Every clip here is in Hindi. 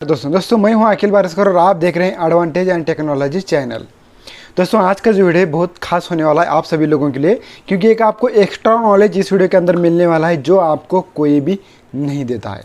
दोस्तों मैं हूं अखिल बारिस्कर और आप देख रहे हैं एडवांटेज एंड टेक्नोलॉजी चैनल। दोस्तों आज का जो वीडियो है बहुत खास होने वाला है आप सभी लोगों के लिए, क्योंकि एक आपको एक्स्ट्रा नॉलेज इस वीडियो के अंदर मिलने वाला है जो आपको कोई भी नहीं देता है।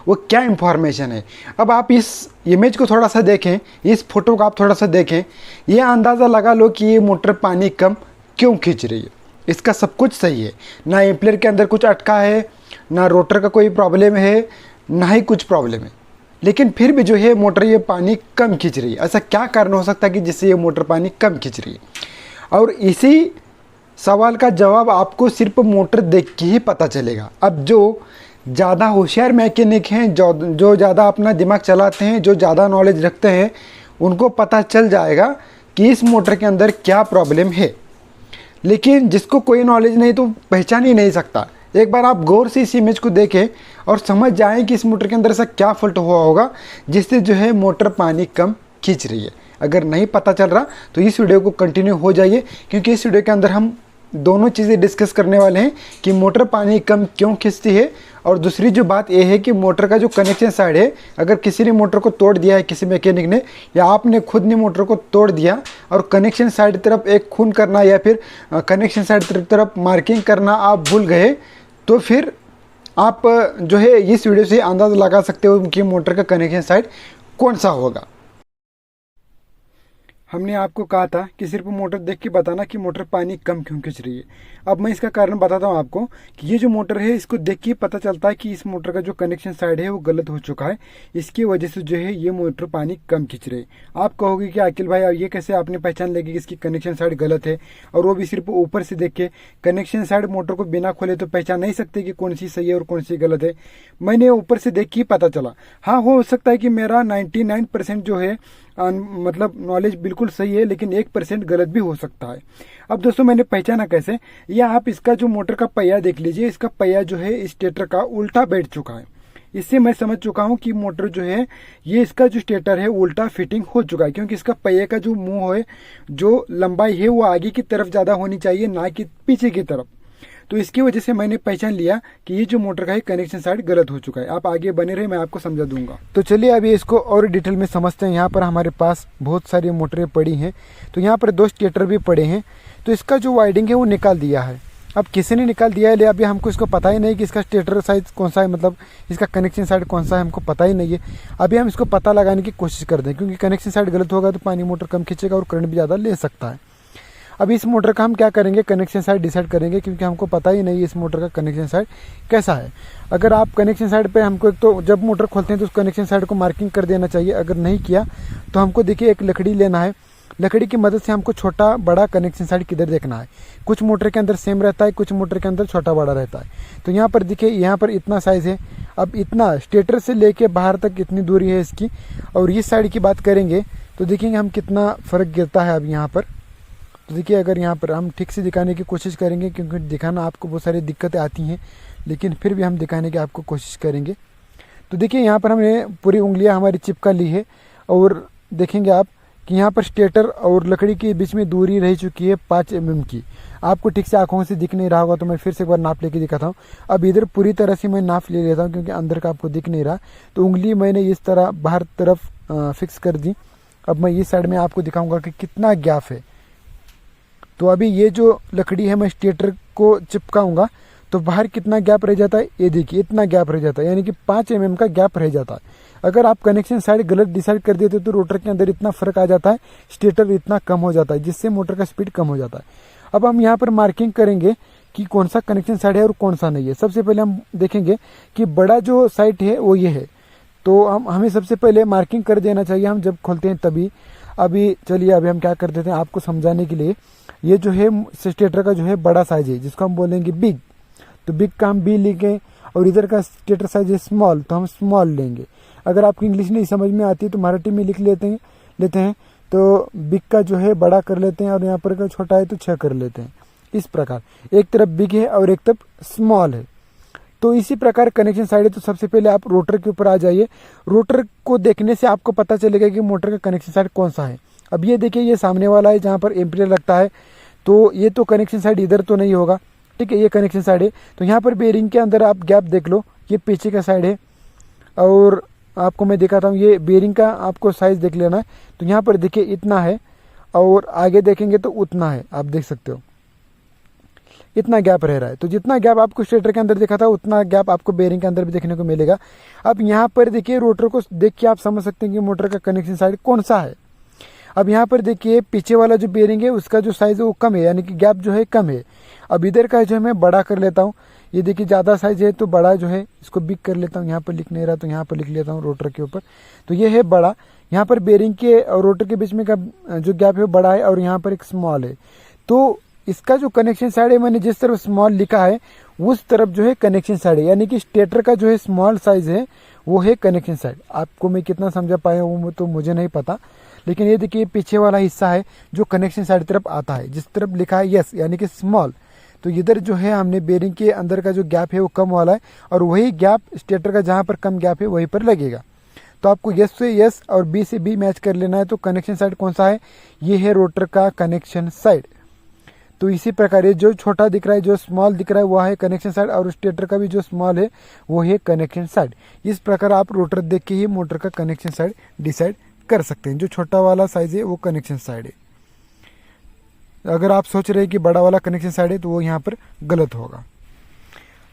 वो क्या इंफॉर्मेशन है, अब आप इस इमेज को थोड़ा सा देखें, इस फोटो को आप थोड़ा सा देखें, ये अंदाज़ा लगा लो कि ये मोटर पानी कम क्यों खींच रही है। इसका सब कुछ सही है, ना एम्पलीयर के अंदर कुछ अटका है, ना रोटर का कोई प्रॉब्लम है, ना ही कुछ प्रॉब्लम है, लेकिन फिर भी जो है मोटर ये पानी कम खींच रही है। ऐसा क्या कारण हो सकता है कि जिससे ये मोटर पानी कम खींच रही है? और इसी सवाल का जवाब आपको सिर्फ मोटर देख के ही पता चलेगा। अब जो ज़्यादा होशियार मैकेनिक हैं, जो ज़्यादा अपना दिमाग चलाते हैं, जो ज़्यादा नॉलेज रखते हैं, उनको पता चल जाएगा कि इस मोटर के अंदर क्या प्रॉब्लम है। लेकिन जिसको कोई नॉलेज नहीं तो पहचान ही नहीं सकता। एक बार आप गौर से इस इमेज को देखें और समझ जाएं कि इस मोटर के अंदर ऐसा क्या फॉल्ट हुआ होगा जिससे जो है मोटर पानी कम खींच रही है। अगर नहीं पता चल रहा तो इस वीडियो को कंटिन्यू हो जाइए, क्योंकि इस वीडियो के अंदर हम दोनों चीज़ें डिस्कस करने वाले हैं कि मोटर पानी कम क्यों खींचती है, और दूसरी जो बात यह है कि मोटर का जो कनेक्शन साइड है, अगर किसी ने मोटर को तोड़ दिया है, किसी मैकेनिक ने या आपने खुद ने मोटर को तोड़ दिया और कनेक्शन साइड तरफ एक खून करना या फिर कनेक्शन साइड तरफ मार्किंग करना आप भूल गए, तो फिर आप जो है इस वीडियो से अंदाज़ा लगा सकते हो कि मोटर का कनेक्शन साइड कौन सा होगा। हमने आपको कहा था कि सिर्फ मोटर देख के बताना कि मोटर पानी कम क्यों खींच रही है। अब मैं इसका कारण बताता हूँ आपको कि ये जो मोटर है इसको देख के पता चलता है कि इस मोटर का जो कनेक्शन साइड है वो गलत हो चुका है, इसकी वजह से जो है ये मोटर पानी कम खींच रही है। आप कहोगे कि अखिल भाई अब ये कैसे आपने पहचान लेगी कि इसकी कनेक्शन साइड गलत है, और वो भी सिर्फ ऊपर से देख के। कनेक्शन साइड मोटर को बिना खोले तो पहचान नहीं सकते कि कौन सी सही है और कौन सी गलत है। मैंने ऊपर से देख के ही पता चला। हाँ, हो सकता है कि मेरा 99% जो है मतलब नॉलेज बिल्कुल सही है, लेकिन 1% गलत भी हो सकता है। अब दोस्तों मैंने पहचाना कैसे, या आप इसका जो मोटर का पहिया देख लीजिए, इसका पहिया जो है स्टेटर का उल्टा बैठ चुका है। इससे मैं समझ चुका हूं कि मोटर जो है ये इसका जो स्टेटर है उल्टा फिटिंग हो चुका है, क्योंकि इसका पहिए का जो मुंह है, जो लंबाई है वो आगे की तरफ ज़्यादा होनी चाहिए, ना कि पीछे की तरफ। तो इसकी वजह से मैंने पहचान लिया कि ये जो मोटर का है कनेक्शन साइड गलत हो चुका है। आप आगे बने रहे, मैं आपको समझा दूंगा। तो चलिए अभी इसको और डिटेल में समझते हैं। यहाँ पर हमारे पास बहुत सारी मोटरें पड़ी हैं, तो यहाँ पर 2 स्टेटर भी पड़े हैं। तो इसका जो वाइडिंग है वो निकाल दिया है। अब किसी ने निकाल दिया है, ले अभी हमको इसको पता ही नहीं कि इसका स्टेटर साइज कौन सा है, मतलब इसका कनेक्शन साइड कौन सा है, हमको पता ही नहीं है। अभी हम इसको पता लगाने की कोशिश करते हैं, क्योंकि कनेक्शन साइड गलत होगा तो पानी मोटर कम खींचेगा और करंट भी ज़्यादा ले सकता है। अब इस मोटर का हम क्या करेंगे, कनेक्शन साइड डिसाइड करेंगे, क्योंकि हमको पता ही नहीं है इस मोटर का कनेक्शन साइड कैसा है। अगर आप कनेक्शन साइड पे हमको एक तो जब मोटर खोलते हैं तो उस कनेक्शन साइड को मार्किंग कर देना चाहिए। अगर नहीं किया तो हमको देखिए एक लकड़ी लेना है, लकड़ी की मदद से हमको छोटा बड़ा कनेक्शन साइड किधर देखना है। कुछ मोटर के अंदर सेम रहता है, कुछ मोटर के अंदर छोटा बड़ा रहता है। तो यहाँ पर देखिए, यहाँ पर इतना साइज़ है। अब इतना स्टेटर से लेके बाहर तक इतनी दूरी है इसकी। और इस साइड की बात करेंगे तो देखेंगे हम कितना फ़र्क गिरता है अब यहाँ पर। तो देखिए, अगर यहाँ पर हम ठीक से दिखाने की कोशिश करेंगे, क्योंकि दिखाना आपको बहुत सारी दिक्कतें आती हैं, लेकिन फिर भी हम दिखाने की आपको कोशिश करेंगे। तो देखिए यहाँ पर हमने पूरी उंगलियाँ हमारी चिपका ली है, और देखेंगे आप कि यहाँ पर स्टेटर और लकड़ी के बीच में दूरी रह चुकी है 5 mm की। आपको ठीक से आँखों से दिख नहीं रहा होगा, तो मैं फिर से एक बार नाप लेके दिखाता हूँ। अब इधर पूरी तरह से मैं नाप ले लेता हूँ, क्योंकि अंदर का आपको दिख नहीं रहा। तो उंगली मैंने इस तरह बाहर तरफ फिक्स कर दी। अब मैं इस साइड में आपको दिखाऊंगा कि कितना गैप है। तो अभी ये जो लकड़ी है मैं स्टेटर को चिपकाऊंगा तो बाहर कितना गैप रह जाता है, ये देखिए इतना गैप रह जाता है, यानी कि 5 mm का गैप रह जाता है। अगर आप कनेक्शन साइड गलत डिसाइड कर देते तो रोटर के अंदर इतना फर्क आ जाता है, स्टेटर इतना कम हो जाता है, जिससे मोटर का स्पीड कम हो जाता है। अब हम यहाँ पर मार्किंग करेंगे कि कौन सा कनेक्शन साइड है और कौन सा नहीं है। सबसे पहले हम देखेंगे कि बड़ा जो साइड है वो ये है, तो हमें सबसे पहले मार्किंग कर देना चाहिए हम जब खोलते हैं तभी। अभी चलिए अभी हम क्या कर देते हैं आपको समझाने के लिए। ये जो है स्टेटर का जो है बड़ा साइज है, जिसको हम बोलेंगे बिग, तो बिग का हम बी लेंगे, और इधर का स्टेटर साइज है स्मॉल, तो हम स्मॉल लेंगे। अगर आपको इंग्लिश नहीं समझ में आती तो मराठी में लिख लेते हैं तो बिग का जो है बड़ा कर लेते हैं, और यहाँ पर का छोटा है तो 6 कर लेते हैं। इस प्रकार एक तरफ बिग है और एक तरफ स्मॉल है। तो इसी प्रकार कनेक्शन साइड है। तो सबसे पहले आप रोटर के ऊपर आ जाइए। रोटर को देखने से आपको पता चलेगा कि मोटर का कनेक्शन साइड कौन सा है। अब ये देखिए, ये सामने वाला है जहाँ पर एम्पीयर लगता है, तो ये तो कनेक्शन साइड इधर तो नहीं होगा, ठीक है, ये कनेक्शन साइड है। तो यहाँ पर बेरिंग के अंदर आप गैप देख लो, ये पीछे का साइड है, और आपको मैं दिखाता हूँ। ये बेरिंग का आपको साइज देख लेना है। तो यहाँ पर देखिए इतना है और आगे देखेंगे तो उतना है, आप देख सकते हो इतना गैप रह रहा है। तो जितना गैप आपको स्टेटर के अंदर दिखा था उतना गैप आपको बेरिंग के अंदर भी देखने को मिलेगा। अब यहाँ पर देखिए रोटर को देख के आप समझ सकते हैं कि मोटर का कनेक्शन साइड कौन सा है। अब यहाँ पर देखिए पीछे वाला जो बेरिंग है उसका जो साइज है वो कम है, यानी कि गैप जो है कम है। अब इधर का जो है मैं बड़ा कर लेता हूँ। ये देखिए ज़्यादा साइज है तो बड़ा जो है इसको बिग कर लेता हूँ। यहाँ पर लिख नहीं रहा तो यहाँ पर लिख लेता हूँ रोटर के ऊपर। तो ये है बड़ा। यहाँ पर बेरिंग के और रोटर के बीच में का जो गैप है बड़ा है और यहाँ पर एक स्मॉल है। तो इसका जो कनेक्शन साइड है मैंने जिस तरफ स्मॉल लिखा है उस तरफ जो है कनेक्शन साइड है, यानी कि स्टेटर का जो है स्मॉल साइज है वो है कनेक्शन साइड। आपको मैं कितना समझा पाया हूँ तो मुझे नहीं पता, लेकिन ये देखिए पीछे वाला हिस्सा है जो कनेक्शन साइड तरफ आता है, जिस तरफ लिखा है यस यानी कि स्मॉल। तो इधर जो है हमने बेरिंग के अंदर का जो गैप है वो कम वाला है और वही गैप स्टेटर का जहाँ पर कम गैप है वहीं पर लगेगा। तो आपको यस से यस और बी से बी मैच कर लेना है। तो कनेक्शन साइड कौन सा है, ये है रोटर का कनेक्शन साइड। तो इसी प्रकार ये जो छोटा दिख रहा है जो स्मॉल दिख रहा है वो है कनेक्शन साइड और स्टेटर का भी जो स्मॉल है वो है कनेक्शन साइड। इस प्रकार आप रोटर देख के ही मोटर का कनेक्शन साइड डिसाइड कर सकते हैं। जो छोटा वाला साइज है वो कनेक्शन साइड है। अगर आप सोच रहे हैं कि बड़ा वाला कनेक्शन साइड है तो वो यहाँ पर गलत होगा।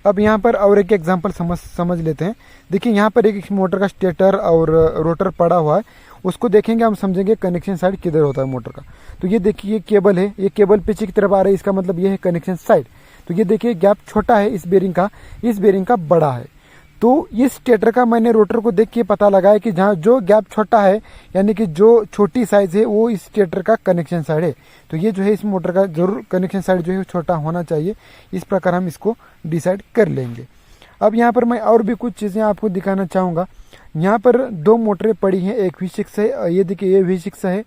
अब यहाँ पर और एक एग्जांपल समझ लेते हैं। देखिए यहाँ पर एक मोटर का स्टेटर और रोटर पड़ा हुआ है, उसको देखेंगे हम समझेंगे कनेक्शन साइड किधर होता है मोटर का। तो ये देखिए ये केबल है, ये केबल पीछे की तरफ आ रहा है, इसका मतलब ये है कनेक्शन साइड। तो ये देखिए गैप छोटा है इस बेरिंग का, इस बेरिंग का बड़ा है। तो इस स्टेटर का मैंने रोटर को देख के पता लगाया कि जहाँ जो गैप छोटा है यानी कि जो छोटी साइज है वो इस स्टेटर का कनेक्शन साइड है। तो ये जो है इस मोटर का जरूर कनेक्शन साइड जो है छोटा होना चाहिए। इस प्रकार हम इसको डिसाइड कर लेंगे। अब यहाँ पर मैं और भी कुछ चीज़ें आपको दिखाना चाहूँगा। यहाँ पर दो मोटरें पड़ी हैं, एक V6 है, ये देखिए ये V6 है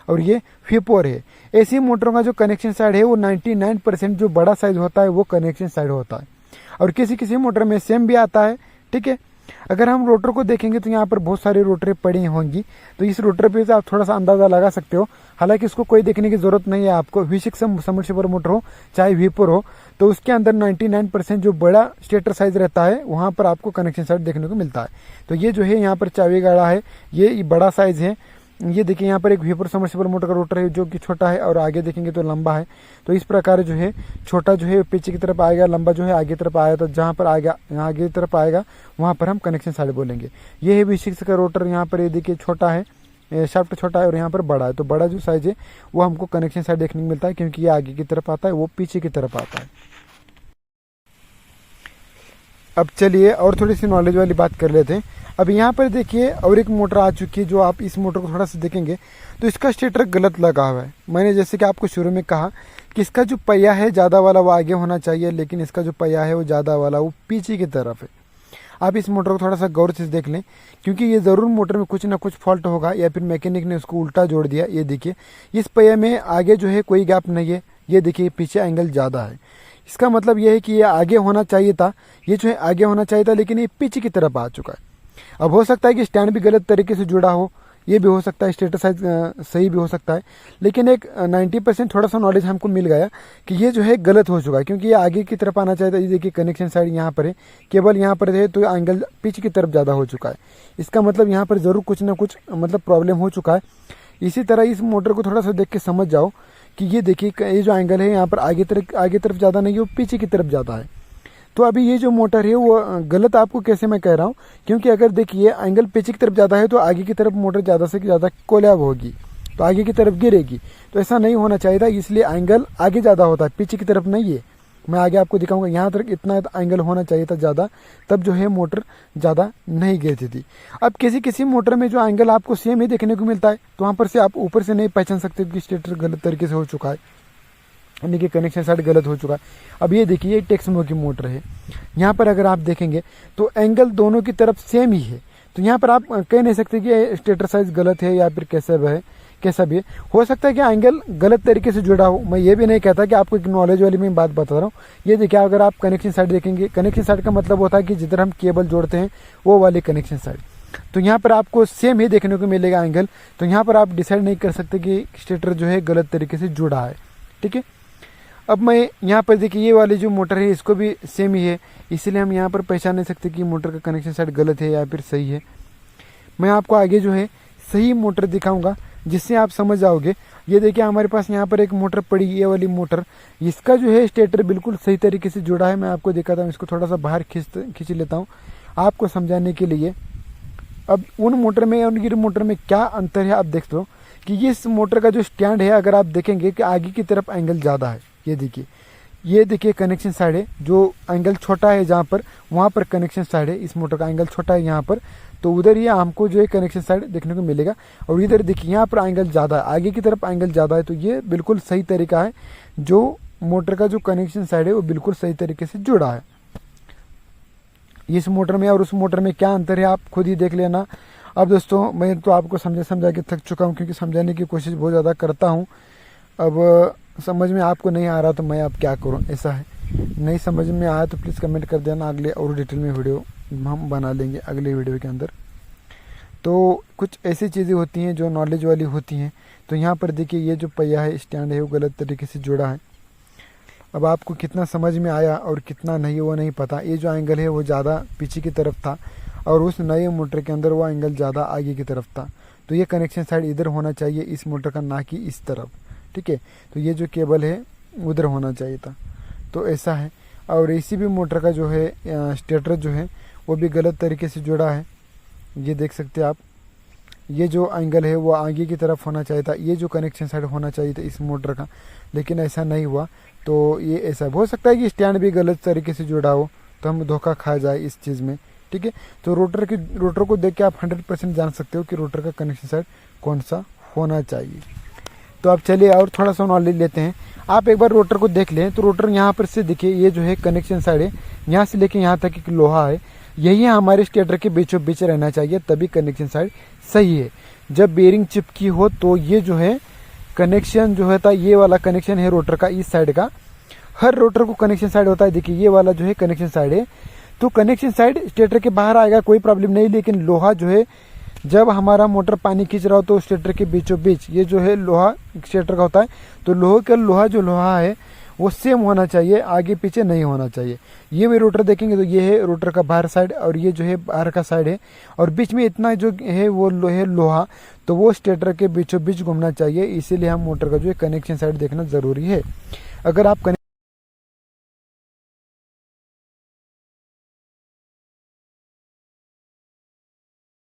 और ये V4 है। ऐसी मोटरों का जो कनेक्शन साइड है वो 99% जो बड़ा साइज होता है वो कनेक्शन साइड होता है और किसी किसी मोटर में सेम भी आता है। ठीक है, अगर हम रोटर को देखेंगे तो यहाँ पर बहुत सारी रोटरें पड़ी होंगी। तो इस रोटर पे से आप थोड़ा सा अंदाजा लगा सकते हो, हालांकि इसको कोई देखने की जरूरत नहीं है आपको। V6 सबमर्सिबल मोटर हो चाहे V4 हो तो उसके अंदर 99% जो बड़ा स्टेटर साइज रहता है वहाँ पर आपको कनेक्शन साइड देखने को मिलता है। तो ये जो है यहाँ पर चाबी गाड़ा है, ये बड़ा साइज है। ये देखिए यहाँ पर एक V4 सबमर्सिबल मोटर का रोटर है जो कि छोटा है और आगे देखेंगे तो लंबा है। तो इस प्रकार जो है छोटा जो है पीछे की तरफ आएगा, लंबा जो है आगे तरफ आएगा। तो जहाँ पर आएगा यहाँ आगे की तरफ आएगा वहाँ पर हम कनेक्शन साइड बोलेंगे। ये है V6 का रोटर। यहाँ पर ये देखिए छोटा है, शाफ्ट छोटा है और यहाँ पर बड़ा है। तो बड़ा जो साइज है वो हमको कनेक्शन साइड देखने को मिलता है, क्योंकि ये आगे की तरफ आता है वो पीछे की तरफ आता है। अब चलिए और थोड़ी सी नॉलेज वाली बात कर लेते हैं। अब यहाँ पर देखिए और एक मोटर आ चुकी है। जो आप इस मोटर को थोड़ा सा देखेंगे तो इसका स्टेटर गलत लगा हुआ है। मैंने जैसे कि आपको शुरू में कहा कि इसका जो पहिया है ज़्यादा वाला वो आगे होना चाहिए, लेकिन इसका जो पहिया है वो ज़्यादा वाला वो पीछे की तरफ है। आप इस मोटर को थोड़ा सा गौर से देख लें, क्योंकि ये ज़रूर मोटर में कुछ ना कुछ फॉल्ट होगा या फिर मैकेनिक ने उसको उल्टा जोड़ दिया। ये देखिए इस पहिया में आगे जो है कोई गैप नहीं है, ये देखिए पीछे एंगल ज़्यादा है। इसका मतलब ये है कि ये आगे होना चाहिए था, ये जो है आगे होना चाहिए था, लेकिन ये पीछे की तरफ आ चुका है। अब हो सकता है कि स्टैंड भी गलत तरीके से जुड़ा हो, ये भी हो सकता है, स्टेटर साइज सही भी हो सकता है, लेकिन एक 90% थोड़ा सा नॉलेज हमको मिल गया कि ये जो है गलत हो चुका है, क्योंकि ये आगे की तरफ आना चाहिए था। ये देखिए कनेक्शन साइड यहाँ पर है, केबल यहाँ पर है, तो एंगल पीछे की तरफ ज़्यादा हो चुका है। इसका मतलब यहाँ पर ज़रूर कुछ ना कुछ मतलब प्रॉब्लम हो चुका है। इसी तरह इस मोटर को थोड़ा सा देख के समझ जाओ कि ये देखिए ये जो एंगल है यहाँ पर आगे तरफ ज़्यादा नहीं है, वो पीछे की तरफ ज़्यादा है। तो अभी ये जो मोटर है वो गलत आपको कैसे मैं कह रहा हूँ, क्योंकि अगर देखिए एंगल पीछे की तरफ ज़्यादा है तो आगे की तरफ मोटर ज़्यादा से ज़्यादा कोलैब होगी, तो आगे की तरफ गिरेगी। तो ऐसा नहीं होना चाहिए था, इसलिए एंगल आगे ज़्यादा होता है, पीछे की तरफ नहीं है। मैं आगे आपको दिखाऊंगा, यहाँ तक इतना एंगल होना चाहिए था ज़्यादा, तब जो है मोटर ज़्यादा नहीं गिरती थी। अब किसी किसी मोटर में जो एंगल आपको सेम ही देखने को मिलता है, तो वहाँ पर से आप ऊपर से नहीं पहचान सकते कि स्टेटर गलत तरीके से हो चुका है, यानी कि कनेक्शन साइड गलत हो चुका है। अब ये देखिए ये टेक्समो की मोटर है, यहाँ पर अगर आप देखेंगे तो एंगल दोनों की तरफ सेम ही है। तो यहाँ पर आप कह नहीं सकते कि स्टेटर साइज गलत है या फिर कैसा भी है। हो सकता है कि एंगल गलत तरीके से जुड़ा हो, मैं ये भी नहीं कहता कि आपको एक नॉलेज वाली मैं बात बता रहा हूँ। ये देखिए अगर आप कनेक्शन साइड देखेंगे, कनेक्शन साइड का मतलब होता है कि जिधर हम केबल जोड़ते हैं वो वाली कनेक्शन साइड। तो यहाँ पर आपको सेम ही देखने को मिलेगा एंगल। तो यहाँ पर आप डिसाइड नहीं कर सकते कि स्टेटर जो है गलत तरीके से जुड़ा है। ठीक है, अब मैं यहाँ पर देखिए ये वाली जो मोटर है इसको भी सेम ही है, इसलिए हम यहाँ पर पहचान नहीं सकते कि मोटर का कनेक्शन साइड गलत है या फिर सही है। मैं आपको आगे जो है सही मोटर दिखाऊंगा जिससे आप समझ जाओगे। ये देखिए हमारे पास यहाँ पर एक मोटर पड़ी, ये वाली मोटर, इसका जो है स्टेटर बिल्कुल सही तरीके से जुड़ा है। मैं आपको दिखाता हूँ, इसको थोड़ा सा बाहर खींच लेता हूँ आपको समझाने के लिए। अब उन मोटर में और ये मोटर में क्या अंतर है आप देख लो कि ये इस मोटर का जो स्टैंड है, अगर आप देखेंगे कि आगे की तरफ एंगल ज़्यादा है। ये देखिए कनेक्शन साइड है, जो एंगल छोटा है जहाँ पर, वहाँ पर कनेक्शन साइड है। इस मोटर का एंगल छोटा है यहाँ पर, तो उधर ये हमको जो है कनेक्शन साइड देखने को मिलेगा। और इधर देखिए यहाँ पर एंगल ज़्यादा है, आगे की तरफ एंगल ज़्यादा है, तो ये बिल्कुल सही तरीका है। जो मोटर का जो कनेक्शन साइड है वो बिल्कुल सही तरीके से जुड़ा है। इस मोटर में और उस मोटर में क्या अंतर है आप खुद ही देख लेना। अब दोस्तों मैं तो आपको समझा के थक चुका हूँ, क्योंकि समझाने की कोशिश बहुत ज़्यादा करता हूँ। अब समझ में आपको नहीं आ रहा तो मैं अब क्या करूँ, ऐसा है। नहीं समझ में आया तो प्लीज़ कमेंट कर देना, अगले और डिटेल में वीडियो हम बना लेंगे अगले वीडियो के अंदर। तो कुछ ऐसी चीज़ें होती हैं जो नॉलेज वाली होती हैं। तो यहाँ पर देखिए ये जो पहिया है, स्टैंड है, वो गलत तरीके से जुड़ा है। अब आपको कितना समझ में आया और कितना नहीं वो नहीं पता। ये जो एंगल है वो ज़्यादा पीछे की तरफ था और उस नए मोटर के अंदर वो एंगल ज़्यादा आगे की तरफ था। तो ये कनेक्शन साइड इधर होना चाहिए इस मोटर का, ना कि इस तरफ, ठीक है। तो ये जो केबल है उधर होना चाहिए था, तो ऐसा है। और इसी भी मोटर का जो है स्टेटर जो है वो भी गलत तरीके से जुड़ा है। ये देख सकते हैं आप, ये जो एंगल है वो आगे की तरफ होना चाहिए था, ये जो कनेक्शन साइड होना चाहिए था इस मोटर का, लेकिन ऐसा नहीं हुआ। तो ये ऐसा हो सकता है कि स्टैंड भी गलत तरीके से जुड़ा हो, तो हम धोखा खा जाए इस चीज़ में, ठीक है। तो रोटर को देख के आप 100% जान सकते हो कि रोटर का कनेक्शन साइड कौन सा होना चाहिए। तो आप चलिए और थोड़ा सा नॉलेज लेते हैं। आप एक बार रोटर को देख लें तो रोटर यहाँ पर से देखिए, ये जो है कनेक्शन साइड है, यहाँ से लेके यहाँ तक एक लोहा है, यही हमारे स्टेटर के बीचों बीच रहना चाहिए, तभी कनेक्शन साइड सही है। जब बेरिंग चिपकी हो तो ये जो है कनेक्शन जो होता है, ये वाला कनेक्शन है रोटर का इस साइड का, हर रोटर को कनेक्शन साइड होता है। देखिए ये वाला जो है कनेक्शन साइड है, तो कनेक्शन साइड स्टेटर के बाहर आएगा, कोई प्रॉब्लम नहीं। लेकिन लोहा जो है, जब हमारा मोटर पानी खींच रहा हो तो स्टेटर के बीचों बीच ये जो है लोहा स्टेटर का होता है, तो लोहा जो लोहा है वो सेम होना चाहिए, आगे पीछे नहीं होना चाहिए। ये भी रोटर देखेंगे तो ये है रोटर का बाहर साइड और ये जो है बाहर का साइड है, और बीच में इतना जो है वो लोहा, तो वो स्टेटर के बीचों बीच घूमना चाहिए। इसीलिए हम मोटर का जो है कनेक्शन साइड देखना ज़रूरी है। अगर आप